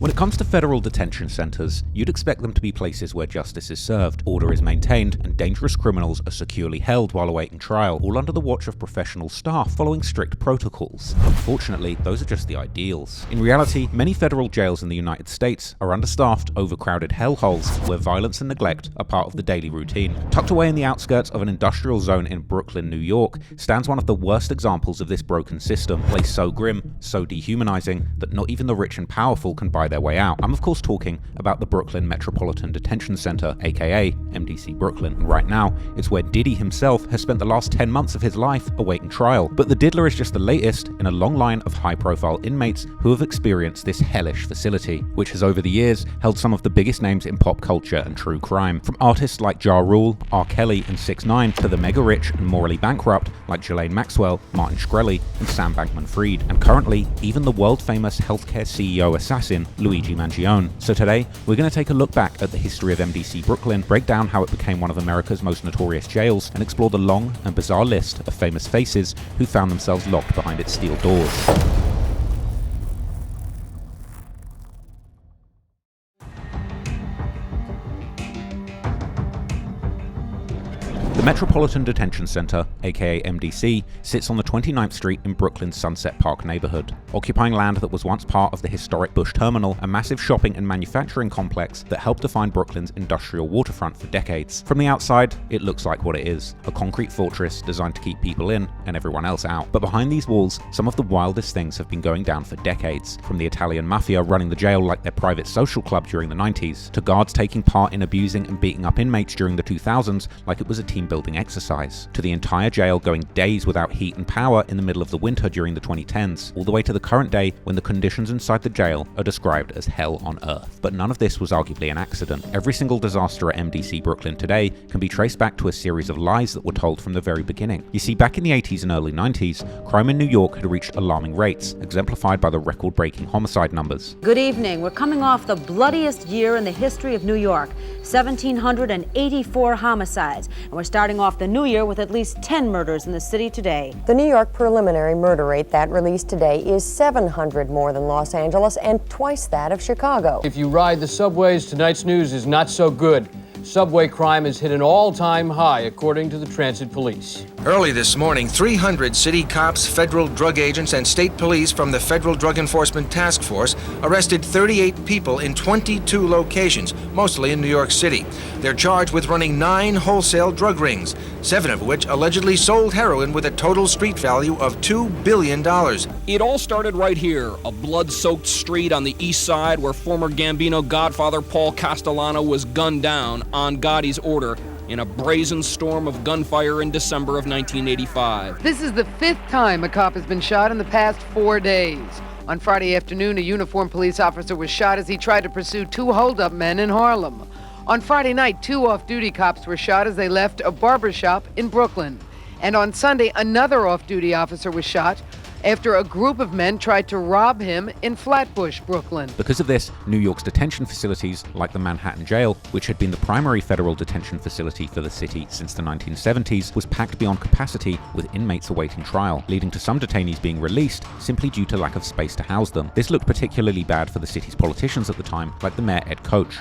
When it comes to federal detention centers, you'd expect them to be places where justice is served, order is maintained, and dangerous criminals are securely held while awaiting trial, all under the watch of professional staff following strict protocols. Unfortunately, those are just the ideals. In reality, many federal jails in the United States are understaffed, overcrowded hellholes where violence and neglect are part of the daily routine. Tucked away in the outskirts of an industrial zone in Brooklyn, New York, stands one of the worst examples of this broken system, a place so grim, so dehumanizing, that not even the rich and powerful can buy their way out. I'm of course talking about the Brooklyn Metropolitan Detention Center, aka MDC Brooklyn. And right now, it's where Diddy himself has spent the last 10 months of his life awaiting trial. But the diddler is just the latest in a long line of high-profile inmates who have experienced this hellish facility, which has over the years held some of the biggest names in pop culture and true crime. From artists like Ja Rule, R. Kelly, and 6ix9ine to the mega-rich and morally bankrupt like Ghislaine Maxwell, Martin Shkreli, and Sam Bankman-Fried. And currently, even the world-famous healthcare CEO assassin, Luigi. So today, we're going to take a look back at the history of MDC Brooklyn, break down how it became one of America's most notorious jails, and explore the long and bizarre list of famous faces who found themselves locked behind its steel doors. The Metropolitan Detention Center, aka MDC, sits on the 29th Street in Brooklyn's Sunset Park neighborhood, occupying land that was once part of the historic Bush Terminal, a massive shopping and manufacturing complex that helped define Brooklyn's industrial waterfront for decades. From the outside, it looks like what it is, a concrete fortress designed to keep people in and everyone else out. But behind these walls, some of the wildest things have been going down for decades, from the Italian mafia running the jail like their private social club during the 90s, to guards taking part in abusing and beating up inmates during the 2000s like it was a team building exercise, to the entire jail going days without heat and power in the middle of the winter during the 2010s, all the way to the current day when the conditions inside the jail are described as hell on earth. But none of this was arguably an accident. Every single disaster at MDC Brooklyn today can be traced back to a series of lies that were told from the very beginning. You see, back in the 80s and early 90s, crime in New York had reached alarming rates, exemplified by the record-breaking homicide numbers. Good evening. We're coming off the bloodiest year in the history of New York, 1,784 homicides, and we're starting off the new year with at least 10 murders in the city today. The New York preliminary murder rate that released today is 700 more than Los Angeles and twice that of Chicago. If you ride the subways, tonight's news is not so good. Subway crime has hit an all-time high, according to the Transit Police. Early this morning, 300 city cops, federal drug agents, and state police from the Federal Drug Enforcement Task Force arrested 38 people in 22 locations, mostly in New York City. They're charged with running 9 wholesale drug rings, 7 of which allegedly sold heroin with a total street value of $2 billion. It all started right here, a blood-soaked street on the east side where former Gambino godfather Paul Castellano was gunned down on Gotti's order in a brazen storm of gunfire in December of 1985. This is the 5th time a cop has been shot in the past 4 days. On Friday afternoon, a uniformed police officer was shot as he tried to pursue 2 hold-up men in Harlem. On Friday night, 2 off-duty cops were shot as they left a barbershop in Brooklyn. And on Sunday, another off-duty officer was shot after a group of men tried to rob him in Flatbush, Brooklyn. Because of this, New York's detention facilities, like the Manhattan Jail, which had been the primary federal detention facility for the city since the 1970s, was packed beyond capacity with inmates awaiting trial, leading to some detainees being released simply due to lack of space to house them. This looked particularly bad for the city's politicians at the time, like the mayor Ed Koch.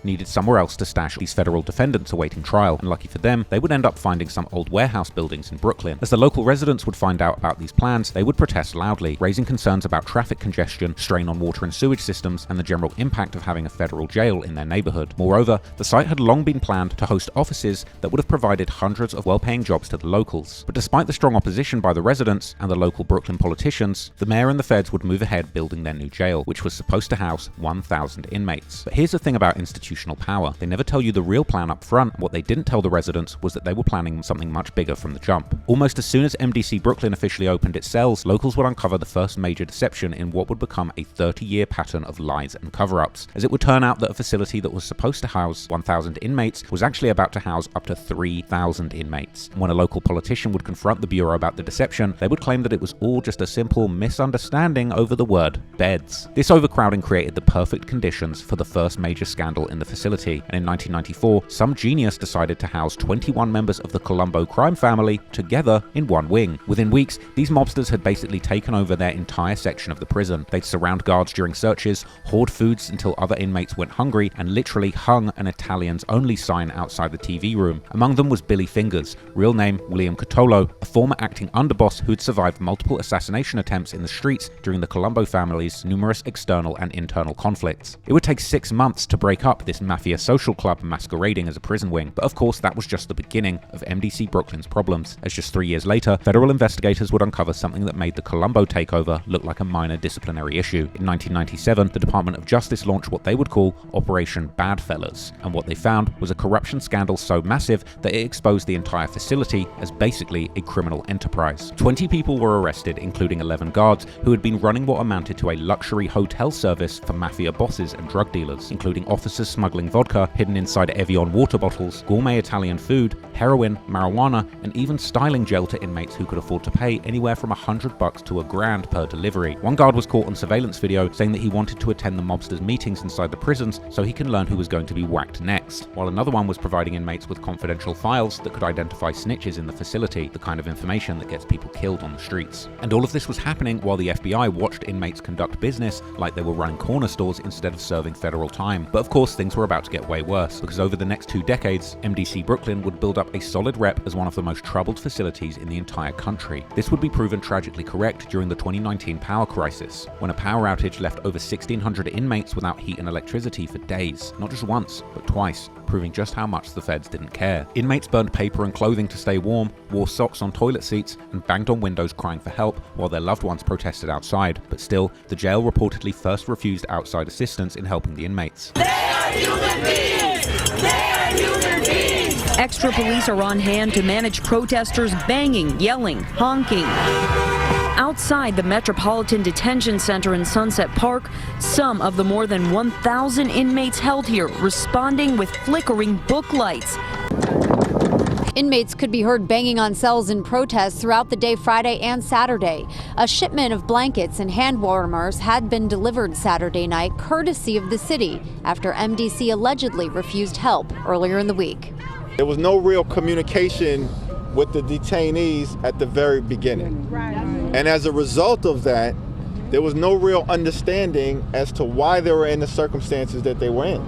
Needed somewhere else to stash these federal defendants awaiting trial, and lucky for them, they would end up finding some old warehouse buildings in Brooklyn. As the local residents would find out about these plans, they would protest loudly, raising concerns about traffic congestion, strain on water and sewage systems, and the general impact of having a federal jail in their neighborhood. Moreover, the site had long been planned to host offices that would have provided hundreds of well-paying jobs to the locals. But despite the strong opposition by the residents and the local Brooklyn politicians, the mayor and the feds would move ahead building their new jail, which was supposed to house 1,000 inmates. But here's the thing about institutional power. They never tell you the real plan up front. What they didn't tell the residents was that they were planning something much bigger from the jump. Almost as soon as MDC Brooklyn officially opened its cells, locals would uncover the first major deception in what would become a 30-year pattern of lies and cover-ups, as it would turn out that a facility that was supposed to house 1,000 inmates was actually about to house up to 3,000 inmates. When a local politician would confront the Bureau about the deception, they would claim that it was all just a simple misunderstanding over the word beds. This overcrowding created the perfect conditions for the first major scandal in the facility, and in 1994, some genius decided to house 21 members of the Colombo crime family together in one wing. Within weeks, these mobsters had basically basically taken over their entire section of the prison. They'd surround guards during searches, hoard foods until other inmates went hungry, and literally hung an Italians only sign outside the TV room. Among them was Billy Fingers, real name William Cotolo, a former acting underboss who'd survived multiple assassination attempts in the streets during the Colombo family's numerous external and internal conflicts. It would take 6 months to break up this mafia social club masquerading as a prison wing, but of course that was just the beginning of MDC Brooklyn's problems, as just 3 years later, federal investigators would uncover something that made the Colombo takeover look like a minor disciplinary issue. In 1997, the Department of Justice launched what they would call Operation Badfellas, and what they found was a corruption scandal so massive that it exposed the entire facility as basically a criminal enterprise. 20 people were arrested, including 11 guards, who had been running what amounted to a luxury hotel service for mafia bosses and drug dealers, including officers smuggling vodka hidden inside Evian water bottles, gourmet Italian food, heroin, marijuana, and even styling gel to inmates who could afford to pay anywhere from $100 to $1,000 per delivery. One guard was caught on surveillance video saying that he wanted to attend the mobsters' meetings inside the prisons so he can learn who was going to be whacked next, while another one was providing inmates with confidential files that could identify snitches in the facility, the kind of information that gets people killed on the streets. And all of this was happening while the FBI watched inmates conduct business like they were running corner stores instead of serving federal time. But of course, things were about to get way worse, because over the next 2 decades, MDC Brooklyn would build up a solid rep as one of the most troubled facilities in the entire country. This would be proven tragically correct during the 2019 power crisis, when a power outage left over 1,600 inmates without heat and electricity for days, not just once, but twice, proving just how much the feds didn't care. Inmates burned paper and clothing to stay warm, wore socks on toilet seats, and banged on windows crying for help while their loved ones protested outside. But still, the jail reportedly first refused outside assistance in helping the inmates. They are human beings! They are human beings! Extra police are on hand to manage protesters banging, yelling, honking. Outside the Metropolitan Detention Center in Sunset Park, some of the more than 1,000 inmates held here responding with flickering book lights. Inmates could be heard banging on cells in protest throughout the day Friday and Saturday. A shipment of blankets and hand warmers had been delivered Saturday night, courtesy of the city, after MDC allegedly refused help earlier in the week. There was no real communication with the detainees at the very beginning. And as a result of that, there was no real understanding as to why they were in the circumstances that they were in.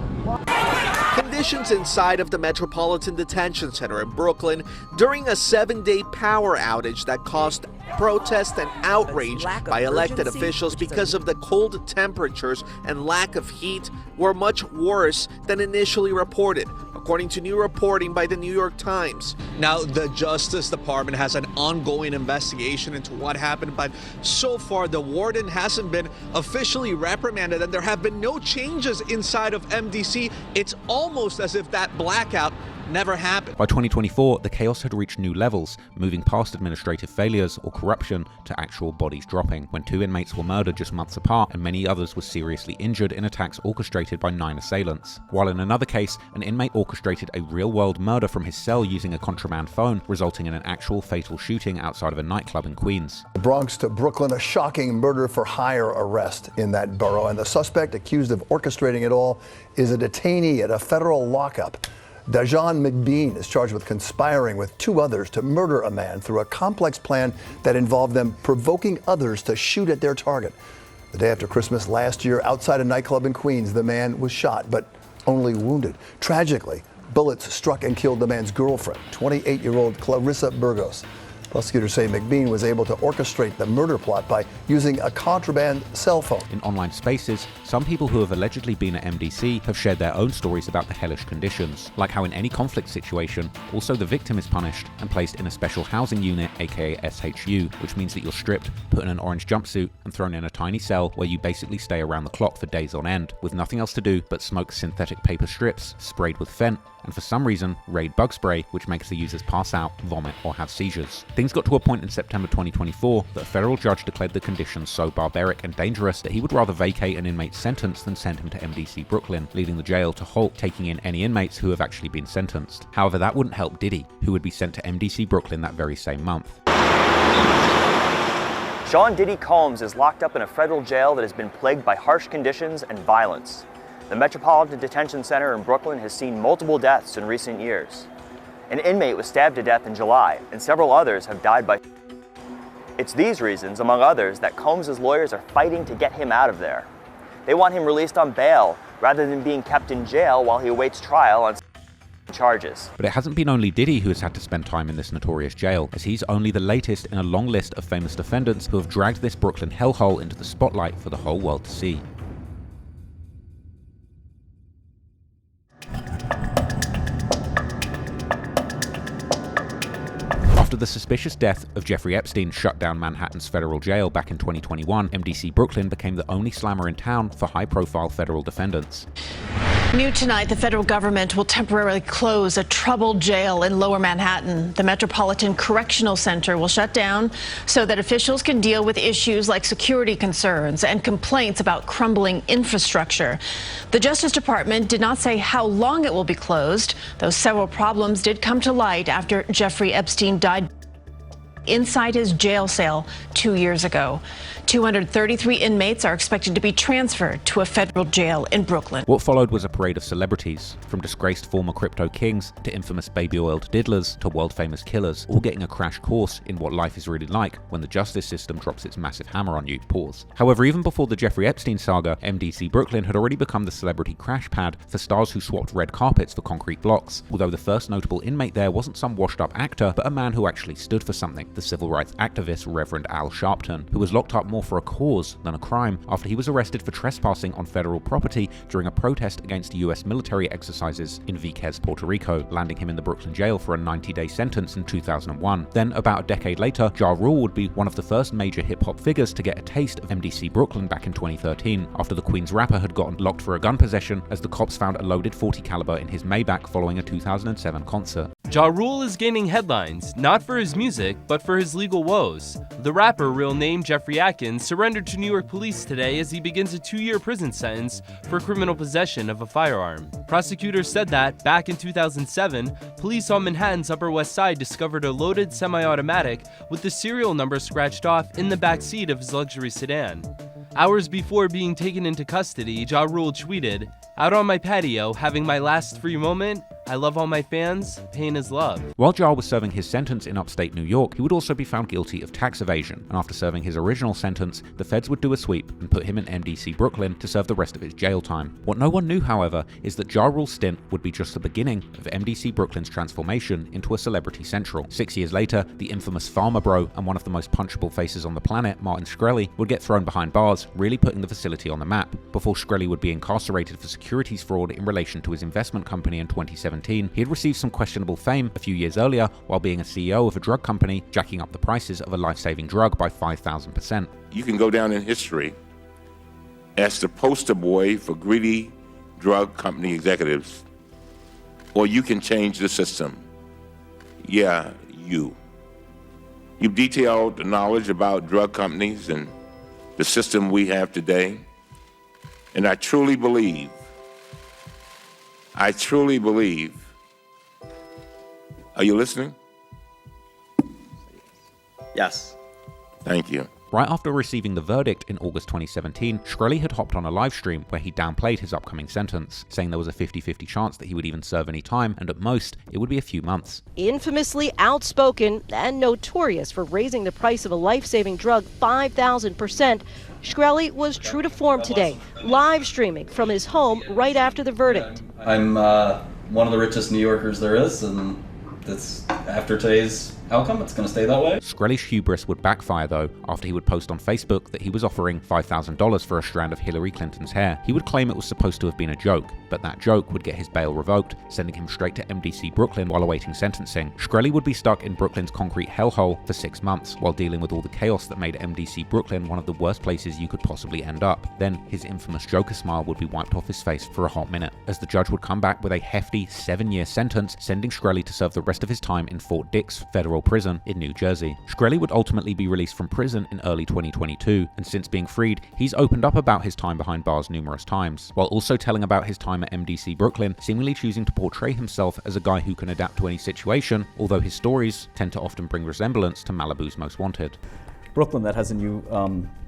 Conditions inside of the Metropolitan Detention Center in Brooklyn during a 7-day power outage that caused protest and outrage by elected officials because of the cold temperatures and lack of heat were much worse than initially reported, according to new reporting by the New York Times. Now, the Justice Department has an ongoing investigation into what happened, but so far the warden hasn't been officially reprimanded and there have been no changes inside of MDC. It's almost as if that blackout never happened. By 2024, the chaos had reached new levels, moving past administrative failures or corruption to actual bodies dropping, when 2 inmates were murdered just months apart and many others were seriously injured in attacks orchestrated by 9 assailants. While in another case, an inmate orchestrated a real-world murder from his cell using a contraband phone, resulting in an actual fatal shooting outside of a nightclub in Queens. The Bronx to Brooklyn, a shocking murder-for-hire arrest in that borough, and the suspect accused of orchestrating it all is a detainee at a federal lockup. Dajon McBean is charged with conspiring with 2 others to murder a man through a complex plan that involved them provoking others to shoot at their target. The day after Christmas last year, outside a nightclub in Queens, the man was shot, but only wounded. Tragically, bullets struck and killed the man's girlfriend, 28-year-old Clarissa Burgos. Prosecutors say McBean was able to orchestrate the murder plot by using a contraband cell phone. In online spaces, some people who have allegedly been at MDC have shared their own stories about the hellish conditions, like how in any conflict situation, also the victim is punished and placed in a special housing unit, aka SHU, which means that you're stripped, put in an orange jumpsuit, and thrown in a tiny cell where you basically stay around the clock for days on end, with nothing else to do but smoke synthetic paper strips sprayed with fent, and for some reason, raid bug spray, which makes the users pass out, vomit, or have seizures. Things got to a point in September 2024 that a federal judge declared the conditions so barbaric and dangerous that he would rather vacate an inmate's sentence than send him to MDC Brooklyn, leading the jail to halt taking in any inmates who have actually been sentenced. However, that wouldn't help Diddy, who would be sent to MDC Brooklyn that very same month. Sean Diddy Combs is locked up in a federal jail that has been plagued by harsh conditions and violence. The Metropolitan Detention Center in Brooklyn has seen multiple deaths in recent years. An inmate was stabbed to death in July, and several others have died by. It's It's these reasons, among others, that Combs' lawyers are fighting to get him out of there. They want him released on bail rather than being kept in jail while he awaits trial on charges. But it hasn't been only Diddy who has had to spend time in this notorious jail, as he's only the latest in a long list of famous defendants who have dragged this Brooklyn hellhole into the spotlight for the whole world to see. After the suspicious death of Jeffrey Epstein shut down Manhattan's federal jail back in 2021, MDC Brooklyn became the only slammer in town for high-profile federal defendants. New tonight, the federal government will temporarily close a troubled jail in Lower Manhattan. The Metropolitan Correctional Center will shut down so that officials can deal with issues like security concerns and complaints about crumbling infrastructure. The Justice Department did not say how long it will be closed, though several problems did come to light after Jeffrey Epstein died inside his jail cell 2 years ago. 233 inmates are expected to be transferred to a federal jail in Brooklyn. What followed was a parade of celebrities, from disgraced former crypto kings to infamous baby-oiled diddlers to world-famous killers, all getting a crash course in what life is really like when the justice system drops its massive hammer on you. Pause. However, even before the Jeffrey Epstein saga, MDC Brooklyn had already become the celebrity crash pad for stars who swapped red carpets for concrete blocks, although the first notable inmate there wasn't some washed-up actor, but a man who actually stood for something, the civil rights activist Reverend Al Sharpton, who was locked up more for a cause than a crime after he was arrested for trespassing on federal property during a protest against US military exercises in Vieques, Puerto Rico, landing him in the Brooklyn jail for a 90-day sentence in 2001. Then, about a decade later, Ja Rule would be one of the first major hip-hop figures to get a taste of MDC Brooklyn back in 2013, after the Queens rapper had gotten locked for a gun possession as the cops found a loaded .40 caliber in his Maybach following a 2007 concert. Ja Rule is gaining headlines, not for his music, but for his legal woes. The rapper, real name Jeffrey Atkins, surrendered to New York police today as he begins a 2-year prison sentence for criminal possession of a firearm. Prosecutors said that, back in 2007, police on Manhattan's Upper West Side discovered a loaded semi-automatic with the serial number scratched off in the back seat of his luxury sedan. Hours before being taken into custody, Ja Rule tweeted, "Out on my patio, having my last free moment. I love all my fans. Pain is love." While Ja was serving his sentence in upstate New York, he would also be found guilty of tax evasion, and after serving his original sentence, the feds would do a sweep and put him in MDC Brooklyn to serve the rest of his jail time. What no one knew, however, is that Ja Rule's stint would be just the beginning of MDC Brooklyn's transformation into a celebrity central. 6 years later, the infamous farmer bro and one of the most punchable faces on the planet, Martin Shkreli, would get thrown behind bars, really putting the facility on the map. Before Shkreli would be incarcerated for securities fraud in relation to his investment company in 2017, he had received some questionable fame a few years earlier while being a CEO of a drug company, jacking up the prices of a life-saving drug by 5,000%. You can go down in history as the poster boy for greedy drug company executives, or you can change the system. Yeah, you. You've detailed the knowledge about drug companies and the system we have today, and I truly believe, are you listening? Yes. Thank you. Right after receiving the verdict in August 2017, Shkreli had hopped on a live stream where he downplayed his upcoming sentence, saying there was a 50-50 chance that he would even serve any time, and at most, it would be a few months. Infamously outspoken and notorious for raising the price of a life-saving drug 5,000%, Shkreli was true to form today, live streaming from his home right after the verdict. I'm one of the richest New Yorkers there is, and that's after today's outcome, it's going to stay that way. Shkreli's hubris would backfire, though, after he would post on Facebook that he was offering $5,000 for a strand of Hillary Clinton's hair. He would claim it was supposed to have been a joke, but that joke would get his bail revoked, sending him straight to MDC Brooklyn while awaiting sentencing. Shkreli would be stuck in Brooklyn's concrete hellhole for 6 months, while dealing with all the chaos that made MDC Brooklyn one of the worst places you could possibly end up. Then, his infamous Joker smile would be wiped off his face for a hot minute, as the judge would come back with a hefty 7-year sentence, sending Shkreli to serve the rest of his time in Fort Dix Federal Prison in New Jersey. Shkreli would ultimately be released from prison in early 2022, and since being freed, he's opened up about his time behind bars numerous times, while also telling about his time at MDC Brooklyn, seemingly choosing to portray himself as a guy who can adapt to any situation, although his stories tend to often bring resemblance to Malibu's Most Wanted. Brooklyn, that has a new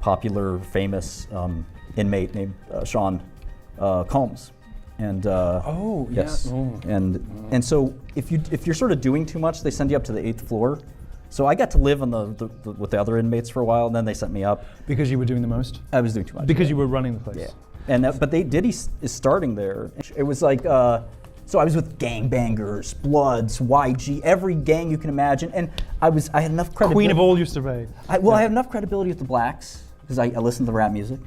popular, famous inmate named Sean Combs. And yes, and so if you're sort of doing too much, they send you up to the 8th floor, So I got to live on with the other inmates for a while, and then they sent me up. Because you were doing the most? I was doing too much. Because you were running the place? Yeah. And but Diddy is starting there. It was like, so I was with gangbangers, Bloods, YG, every gang you can imagine, and I had enough credibility. Queen of all used to rave. I had enough credibility with the blacks, because I listened to the rap music.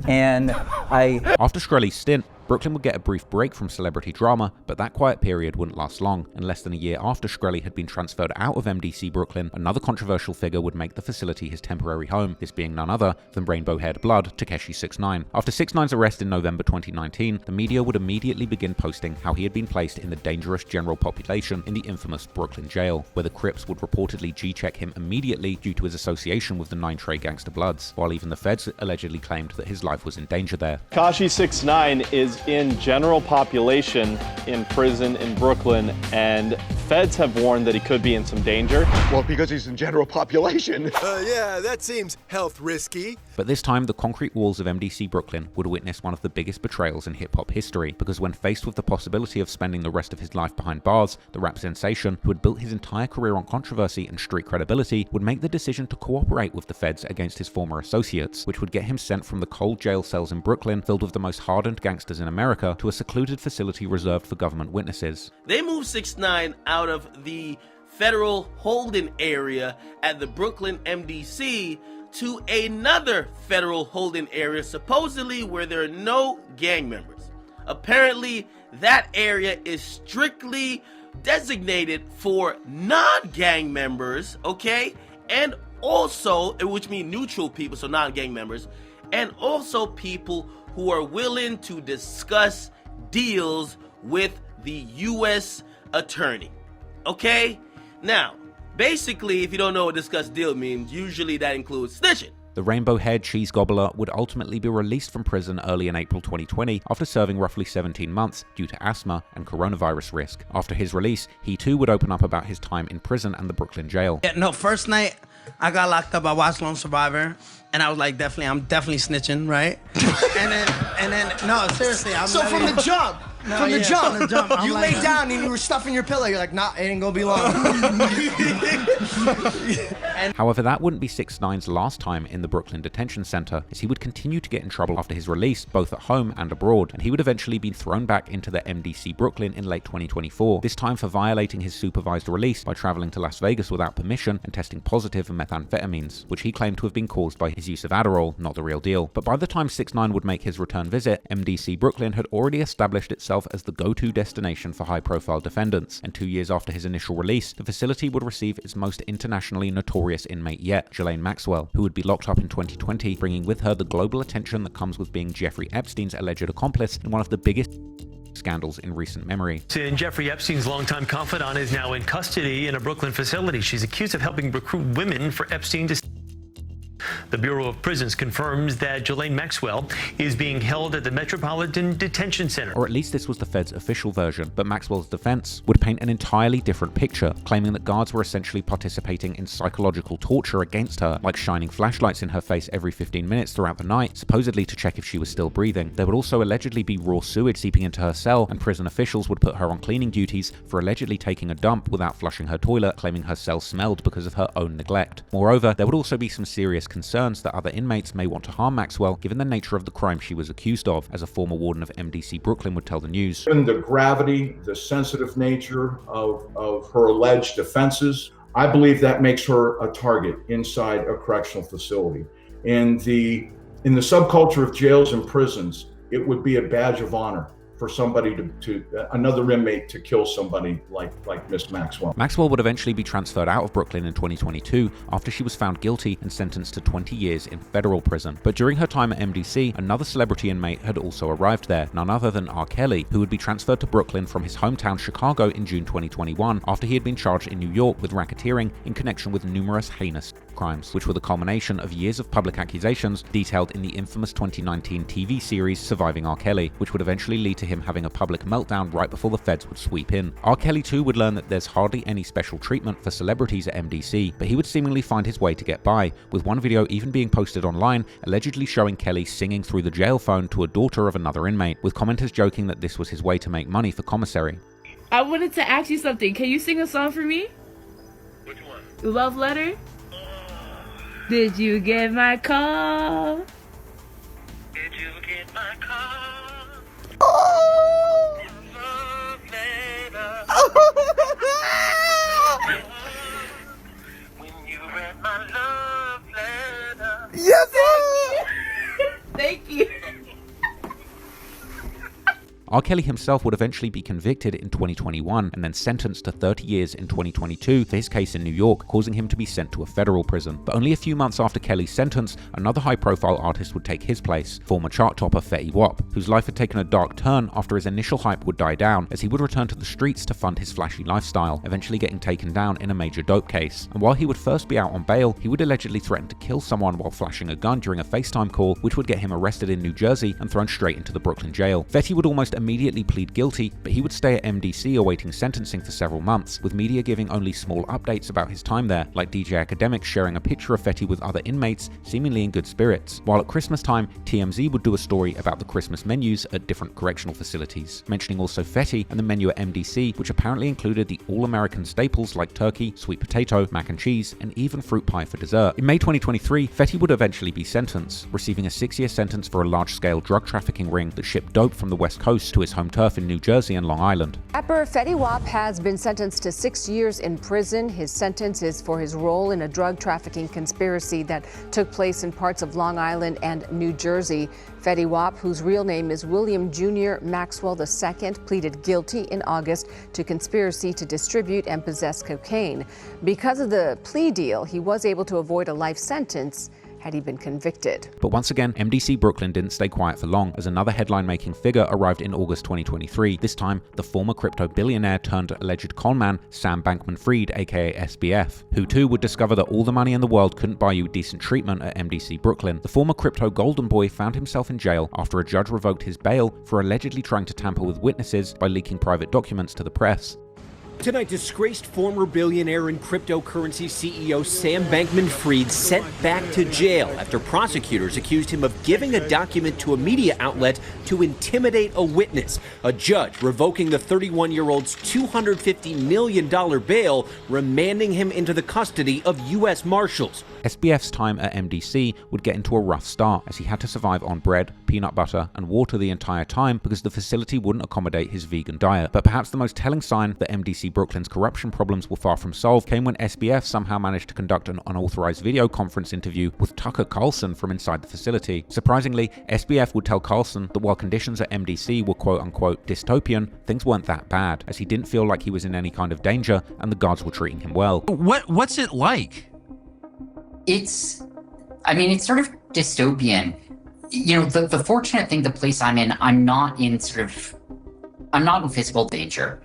And After Shkreli's stint, Brooklyn would get a brief break from celebrity drama, but that quiet period wouldn't last long, and less than a year after Shkreli had been transferred out of MDC Brooklyn, another controversial figure would make the facility his temporary home, this being none other than rainbow-haired blood Tekashi 6ix9ine. After 6ix9ine's arrest in November 2019, the media would immediately begin posting how he had been placed in the dangerous general population in the infamous Brooklyn jail, where the Crips would reportedly G-check him immediately due to his association with the 9 Trey gangster Bloods, while even the feds allegedly claimed that his life was in danger there. Tekashi 6ix9ine is in general population in prison in Brooklyn, and feds have warned that he could be in some danger. Well, because he's in general population. Yeah, that seems health risky. But this time, the concrete walls of MDC Brooklyn would witness one of the biggest betrayals in hip-hop history, because when faced with the possibility of spending the rest of his life behind bars, the rap sensation, who had built his entire career on controversy and street credibility, would make the decision to cooperate with the feds against his former associates, which would get him sent from the cold jail cells in Brooklyn, filled with the most hardened gangsters in America, to a secluded facility reserved for government witnesses. They moved 6ix9ine out of the federal holding area at the Brooklyn MDC to another federal holding area, supposedly where there are no gang members. Apparently, that area is strictly designated for non-gang members, okay? And also, which means neutral people, so non-gang members, and also people who are willing to discuss deals with the U.S. attorney, okay? Now, basically, if you don't know what discuss deal means, usually that includes snitching. The rainbow-haired cheese gobbler would ultimately be released from prison early in April 2020 after serving roughly 17 months due to asthma and coronavirus risk. After his release, he too would open up about his time in prison and the Brooklyn jail. Yeah, no, first night I got locked up, I watched Lone Survivor, and I was like, I'm definitely snitching, right? and then, no, seriously. So from the jump, from the jump, you laid down and you were stuffing your pillow. You're like, nah, it ain't gonna be long. However, that wouldn't be 6ix9ine's last time in the Brooklyn Detention Center, as he would continue to get in trouble after his release, both at home and abroad, and he would eventually be thrown back into the MDC Brooklyn in late 2024, this time for violating his supervised release by traveling to Las Vegas without permission and testing positive for methamphetamines, which he claimed to have been caused by his use of Adderall, not the real deal. But by the time 6ix9ine would make his return visit, MDC Brooklyn had already established itself as the go-to destination for high-profile defendants, and 2 years after his initial release, the facility would receive its most internationally notorious inmate yet, Ghislaine Maxwell, who would be locked up in 2020, bringing with her the global attention that comes with being Jeffrey Epstein's alleged accomplice in one of the biggest scandals in recent memory. Jeffrey Epstein's longtime confidant is now in custody in a Brooklyn facility. She's accused of helping recruit women for Epstein to... The Bureau of Prisons confirms that Ghislaine Maxwell is being held at the Metropolitan Detention Center. Or at least this was the Fed's official version, but Maxwell's defense would paint an entirely different picture, claiming that guards were essentially participating in psychological torture against her, like shining flashlights in her face every 15 minutes throughout the night, supposedly to check if she was still breathing. There would also allegedly be raw sewage seeping into her cell, and prison officials would put her on cleaning duties for allegedly taking a dump without flushing her toilet, claiming her cell smelled because of her own neglect. Moreover, there would also be some serious concerns that other inmates may want to harm Maxwell given the nature of the crime she was accused of, as a former warden of MDC Brooklyn would tell the news. Given the gravity, the sensitive nature of her alleged offenses, I believe that makes her a target inside a correctional facility. In the subculture of jails and prisons, it would be a badge of honor for somebody another inmate to kill somebody like Miss Maxwell. Maxwell would eventually be transferred out of Brooklyn in 2022 after she was found guilty and sentenced to 20 years in federal prison. But during her time at MDC, another celebrity inmate had also arrived there, none other than R. Kelly, who would be transferred to Brooklyn from his hometown Chicago in June 2021 after he had been charged in New York with racketeering in connection with numerous heinous crimes, which were the culmination of years of public accusations detailed in the infamous 2019 TV series Surviving R. Kelly, which would eventually lead to him having a public meltdown right before the feds would sweep in. R. Kelly too would learn that there's hardly any special treatment for celebrities at MDC, but he would seemingly find his way to get by, with one video even being posted online allegedly showing Kelly singing through the jail phone to a daughter of another inmate, with commenters joking that this was his way to make money for commissary. I wanted to ask you something. Can you sing a song for me? Love letter? Did you get my call? Did you get my call? Oh! Love letter. When you read my love letter. Yes, thank you. R. Kelly himself would eventually be convicted in 2021 and then sentenced to 30 years in 2022 for his case in New York, causing him to be sent to a federal prison. But only a few months after Kelly's sentence, another high-profile artist would take his place, former chart topper Fetty Wap, whose life had taken a dark turn after his initial hype would die down as he would return to the streets to fund his flashy lifestyle, eventually getting taken down in a major dope case. And while he would first be out on bail, he would allegedly threaten to kill someone while flashing a gun during a FaceTime call, which would get him arrested in New Jersey and thrown straight into the Brooklyn jail. Fetty would almost immediately plead guilty, but he would stay at MDC awaiting sentencing for several months, with media giving only small updates about his time there, like DJ Academics sharing a picture of Fetty with other inmates, seemingly in good spirits. While at Christmas time, TMZ would do a story about the Christmas menus at different correctional facilities, mentioning also Fetty and the menu at MDC, which apparently included the all-American staples like turkey, sweet potato, mac and cheese, and even fruit pie for dessert. In May 2023, Fetty would eventually be sentenced, receiving a 6-year sentence for a large-scale drug trafficking ring that shipped dope from the West Coast to his home turf in New Jersey and Long Island. Rapper Fetty Wap has been sentenced to 6 years in prison. His sentence is for his role in a drug trafficking conspiracy that took place in parts of Long Island and New Jersey. Fetty Wap, whose real name is William Jr. Maxwell II, pleaded guilty in August to conspiracy to distribute and possess cocaine. Because of the plea deal, he was able to avoid a life sentence had he been convicted. But once again, MDC Brooklyn didn't stay quiet for long, as another headline-making figure arrived in August 2023. This time, the former crypto billionaire turned alleged conman Sam Bankman-Fried, aka SBF, who too would discover that all the money in the world couldn't buy you decent treatment at MDC Brooklyn. The former crypto golden boy found himself in jail after a judge revoked his bail for allegedly trying to tamper with witnesses by leaking private documents to the press. Tonight, disgraced former billionaire and cryptocurrency CEO Sam Bankman-Fried sent back to jail after prosecutors accused him of giving a document to a media outlet to intimidate a witness. A judge revoking the 31-year-old's $250 million bail, remanding him into the custody of U.S. Marshals. SBF's time at MDC would get into a rough start, as he had to survive on bread, peanut butter, and water the entire time because the facility wouldn't accommodate his vegan diet. But perhaps the most telling sign that MDC Brooklyn's corruption problems were far from solved came when SBF somehow managed to conduct an unauthorized video conference interview with Tucker Carlson from inside the facility. Surprisingly, SBF would tell Carlson that while conditions at MDC were quote-unquote dystopian, things weren't that bad, as he didn't feel like he was in any kind of danger and the guards were treating him well. What's it like? It's sort of dystopian. You know, the fortunate thing, the place I'm in, I'm not in physical danger.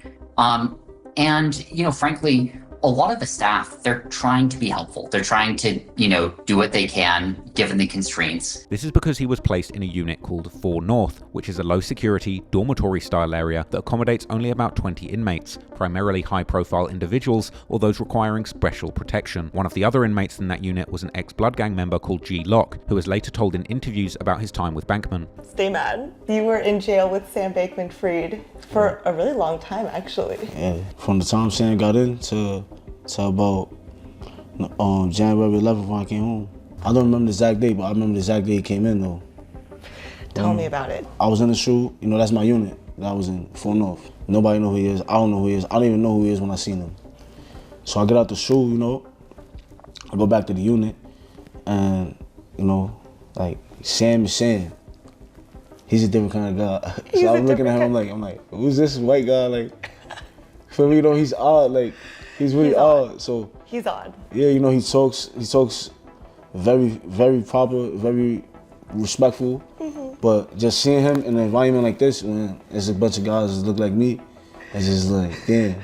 And, you know, frankly, a lot of the staff, they're trying to be helpful. They're trying to, you know, do what they can given the constraints. This is because he was placed in a unit called 4 North, which is a low-security, dormitory-style area that accommodates only about 20 inmates, primarily high-profile individuals or those requiring special protection. One of the other inmates in that unit was an ex-Blood Gang member called G. Locke, who was later told in interviews about his time with Bankman. Stay mad. You were in jail with Sam Bankman-Fried for a really long time, actually. Yeah, from the time Sam got in to about January 11th when I came home. I don't remember the exact date, but I remember the exact day he came in though. Tell me about it. I was in the SHU, you know, that's my unit that I was in, 4 North. Nobody know who he is, I don't know who he is, I don't even know who he is when I seen him. So I get out the SHU, you know, I go back to the unit, and, you know, like, Sam is Sam. He's a different kind of guy. So I'm looking at him, I'm like, who's this white guy? Like, for me, you know, he's odd, like, he's really odd. So he's odd. Yeah, you know, he talks very, very proper, very respectful. Mm-hmm. But just seeing him in an environment like this, when there's a bunch of guys that look like me, it's just like, damn.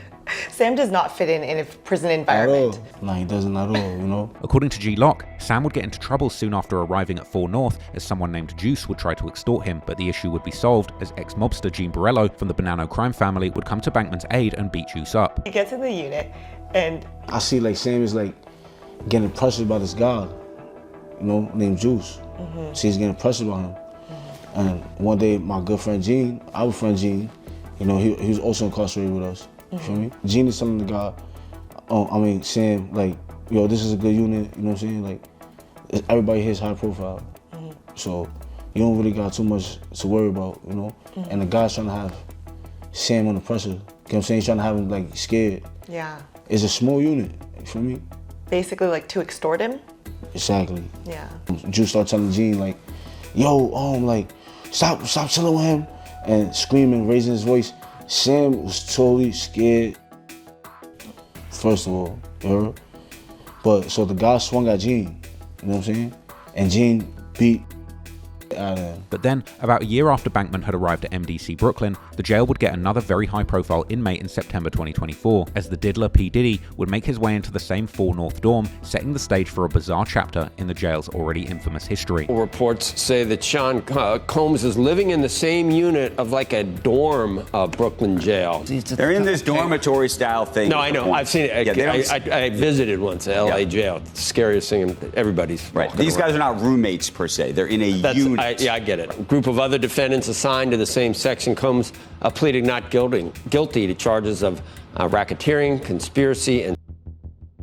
Sam does not fit in a prison environment. No, he doesn't at all, you know? According to G. Locke, Sam would get into trouble soon after arriving at 4 North, as someone named Juice would try to extort him, but the issue would be solved as ex-mobster Gene Borello from the Bonanno crime family would come to Bankman's aid and beat Juice up. He gets in the unit, and I see like Sam is like getting pressured by this guy, you know, named Juice. Mm-hmm. So he's getting pressured by him. And one day, my good friend Gene, our friend Gene, you know, he was also incarcerated with us. You feel me? Gene is telling the guy, saying like, yo, this is a good unit, you know what I'm saying? Like, everybody here is high profile. So you don't really got too much to worry about, you know? And the guy's trying to have Sam under pressure. You know what I'm saying? He's trying to have him like scared. Yeah. It's a small unit, you feel me? Basically like to extort him? Exactly. Yeah. Juice started telling Gene like, yo, like, stop chilling with him, and screaming, raising his voice. Sam was totally scared, first of all, you heard? But so the guy swung at Gene, you know what I'm saying? And Gene beat out of him. But then, about a year after Bankman had arrived at MDC Brooklyn, the jail would get another very high-profile inmate in September 2024, as the diddler P. Diddy would make his way into the same 4 North dorm, setting the stage for a bizarre chapter in the jail's already infamous history. Reports say that Sean Combs is living in the same unit of like a dorm Brooklyn jail. They're in this dormitory-style thing. No, I know. I've seen it. I visited once at LA jail. It's the scariest thing everybody's. Right. These guys are not roommates per se. They're in a unit. I get it. A group of other defendants assigned to the same section. Combs pleaded not guilty to charges of racketeering, conspiracy, and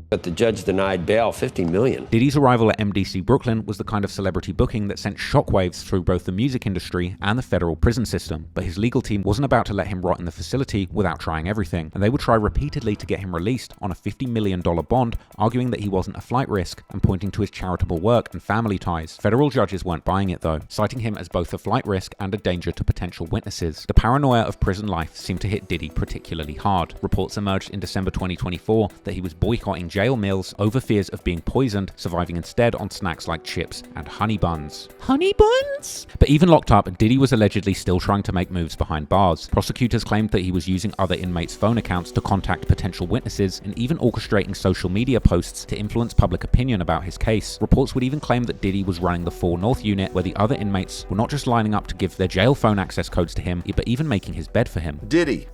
but the judge denied bail, $50 million. Diddy's arrival at MDC Brooklyn was the kind of celebrity booking that sent shockwaves through both the music industry and the federal prison system, but his legal team wasn't about to let him rot in the facility without trying everything, and they would try repeatedly to get him released on a $50 million bond, arguing that he wasn't a flight risk and pointing to his charitable work and family ties. Federal judges weren't buying it though, citing him as both a flight risk and a danger to potential witnesses. The paranoia of prison life seemed to hit Diddy particularly hard. Reports emerged in December 2024 that he was boycotting jail meals over fears of being poisoned, surviving instead on snacks like chips and honey buns. Honey buns? But even locked up, Diddy was allegedly still trying to make moves behind bars. Prosecutors claimed that he was using other inmates' phone accounts to contact potential witnesses and even orchestrating social media posts to influence public opinion about his case. Reports would even claim that Diddy was running the 4 North unit, where the other inmates were not just lining up to give their jail phone access codes to him, but even making his bed for him. Diddy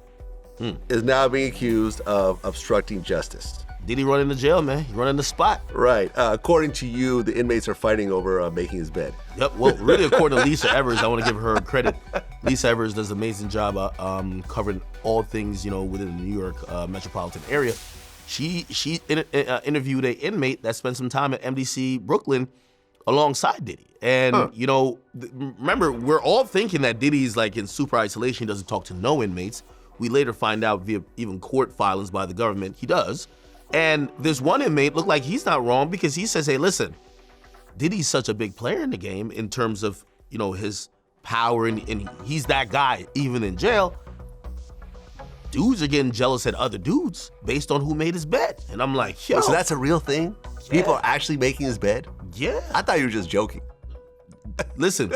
is now being accused of obstructing justice. Diddy running the jail, man. He's running the spot. Right. According to you, the inmates are fighting over making his bed. Yep. Well, really, according to Lisa Evers, I want to give her credit. Lisa Evers does an amazing job covering all things, within the New York metropolitan area. She interviewed an inmate that spent some time at MDC Brooklyn alongside Diddy. And, remember, we're all thinking that Diddy's like in super isolation, he doesn't talk to no inmates. We later find out via even court filings by the government, he does. And this one inmate looked like he's not wrong because he says, hey, listen, Diddy's such a big player in the game in terms of, his power and he's that guy even in jail. Dudes are getting jealous at other dudes based on who made his bed. And I'm like, yo. So that's a real thing? Yeah. People are actually making his bed? Yeah. I thought you were just joking. Listen,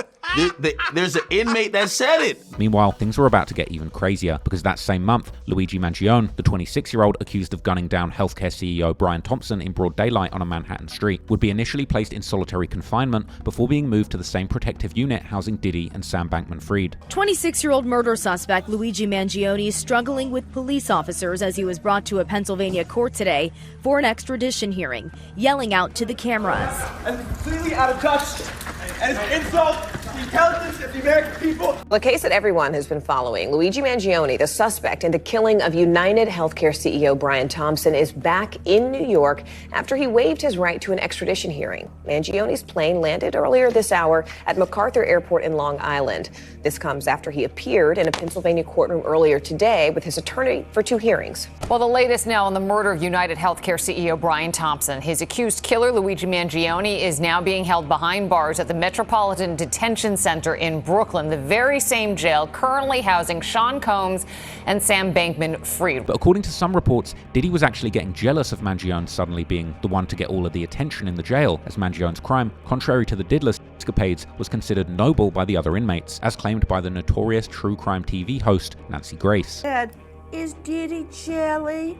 there's an inmate that said it. Meanwhile, things were about to get even crazier because that same month, Luigi Mangione, the 26-year-old accused of gunning down healthcare CEO Brian Thompson in broad daylight on a Manhattan street, would be initially placed in solitary confinement before being moved to the same protective unit housing Diddy and Sam Bankman-Fried. 26-year-old murder suspect Luigi Mangione is struggling with police officers as he was brought to a Pennsylvania court today for an extradition hearing, yelling out to the cameras. I'm completely out of touch. And it's an insult to the intelligence of the American people. The case that everyone has been following, Luigi Mangione, the suspect in the killing of United Healthcare CEO Brian Thompson, is back in New York after he waived his right to an extradition hearing. Mangione's plane landed earlier this hour at MacArthur Airport in Long Island. This comes after he appeared in a Pennsylvania courtroom earlier today with his attorney for 2 hearings. Well, the latest now on the murder of United Healthcare CEO Brian Thompson. His accused killer, Luigi Mangione, is now being held behind bars at the Metropolitan Detention Center in Brooklyn, the very same jail currently housing Sean Combs and Sam Bankman-Fried. But according to some reports, Diddy was actually getting jealous of Mangione suddenly being the one to get all of the attention in the jail, as Mangione's crime, contrary to the diddler's escapades, was considered noble by the other inmates, as claimed by the notorious true crime TV host Nancy Grace. Dad, is Diddy jelly?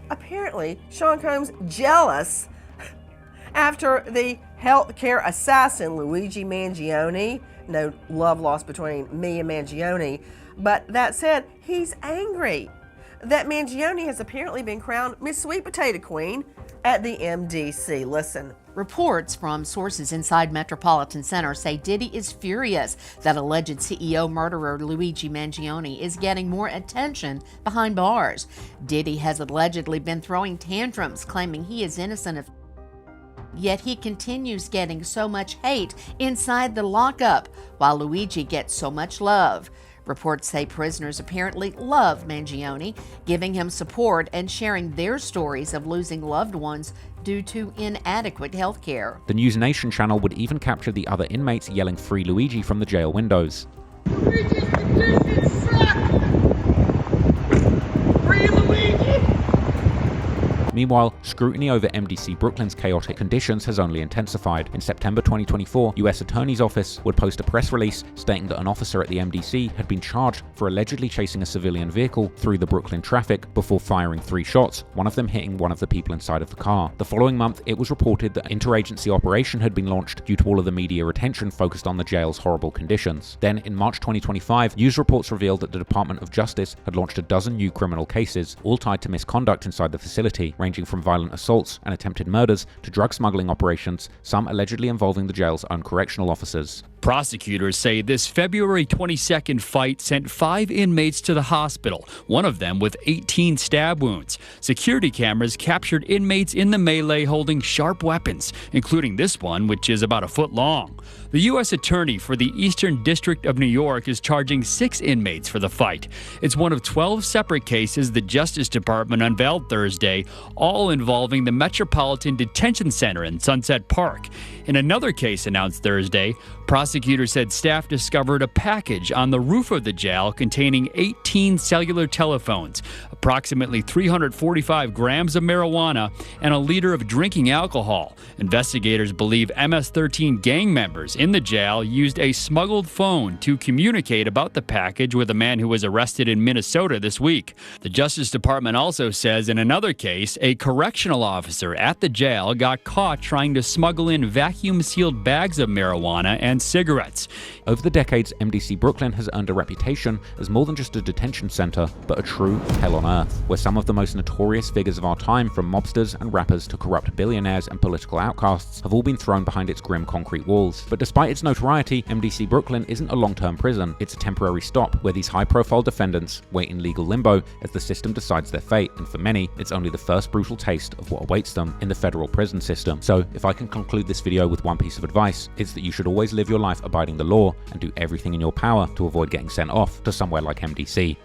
Apparently, Sean Combs jealous after the healthcare assassin Luigi Mangione. No love lost between me and Mangione. But that said, he's angry that Mangione has apparently been crowned Miss Sweet Potato Queen at the MDC. Listen. Reports from sources inside Metropolitan Center say Diddy is furious that alleged CEO murderer Luigi Mangione is getting more attention behind bars. Diddy has allegedly been throwing tantrums, claiming he is innocent of, yet he continues getting so much hate inside the lockup, while Luigi gets so much love. Reports say prisoners apparently love Mangione, giving him support and sharing their stories of losing loved ones due to inadequate health care. The News Nation channel would even capture the other inmates yelling "Free Luigi" from the jail windows. Luigi's conditions suck! Free Luigi! Meanwhile, scrutiny over MDC Brooklyn's chaotic conditions has only intensified. In September 2024, U.S. Attorney's Office would post a press release stating that an officer at the MDC had been charged for allegedly chasing a civilian vehicle through the Brooklyn traffic before firing 3 shots, one of them hitting one of the people inside of the car. The following month, it was reported that an interagency operation had been launched due to all of the media attention focused on the jail's horrible conditions. Then, in March 2025, news reports revealed that the Department of Justice had launched a dozen new criminal cases, all tied to misconduct inside the facility, ranging from violent assaults and attempted murders to drug smuggling operations, some allegedly involving the jail's own correctional officers. Prosecutors say this February 22nd fight sent 5 inmates to the hospital, one of them with 18 stab wounds. Security cameras captured inmates in the melee holding sharp weapons, including this one, which is about a foot long. The U.S. Attorney for the Eastern District of New York is charging 6 inmates for the fight. It's one of 12 separate cases the Justice Department unveiled Thursday, all involving the Metropolitan Detention Center in Sunset Park. In another case announced Thursday, prosecutors said staff discovered a package on the roof of the jail containing 18 cellular telephones, approximately 345 grams of marijuana, and a liter of drinking alcohol. Investigators believe MS-13 gang members in the jail used a smuggled phone to communicate about the package with a man who was arrested in Minnesota this week. The Justice Department also says in another case, a correctional officer at the jail got caught trying to smuggle in vacuum-sealed bags of marijuana and cigarettes. Over the decades, MDC Brooklyn has earned a reputation as more than just a detention center, but a true hell on earth, where some of the most notorious figures of our time, from mobsters and rappers to corrupt billionaires and political outcasts, have all been thrown behind its grim concrete walls. But despite its notoriety, MDC Brooklyn isn't a long-term prison. It's a temporary stop where these high-profile defendants wait in legal limbo as the system decides their fate, and for many, it's only the first brutal taste of what awaits them in the federal prison system. So, if I can conclude this video with one piece of advice, it's that you should always live your life abiding the law and do everything in your power to avoid getting sent off to somewhere like MDC.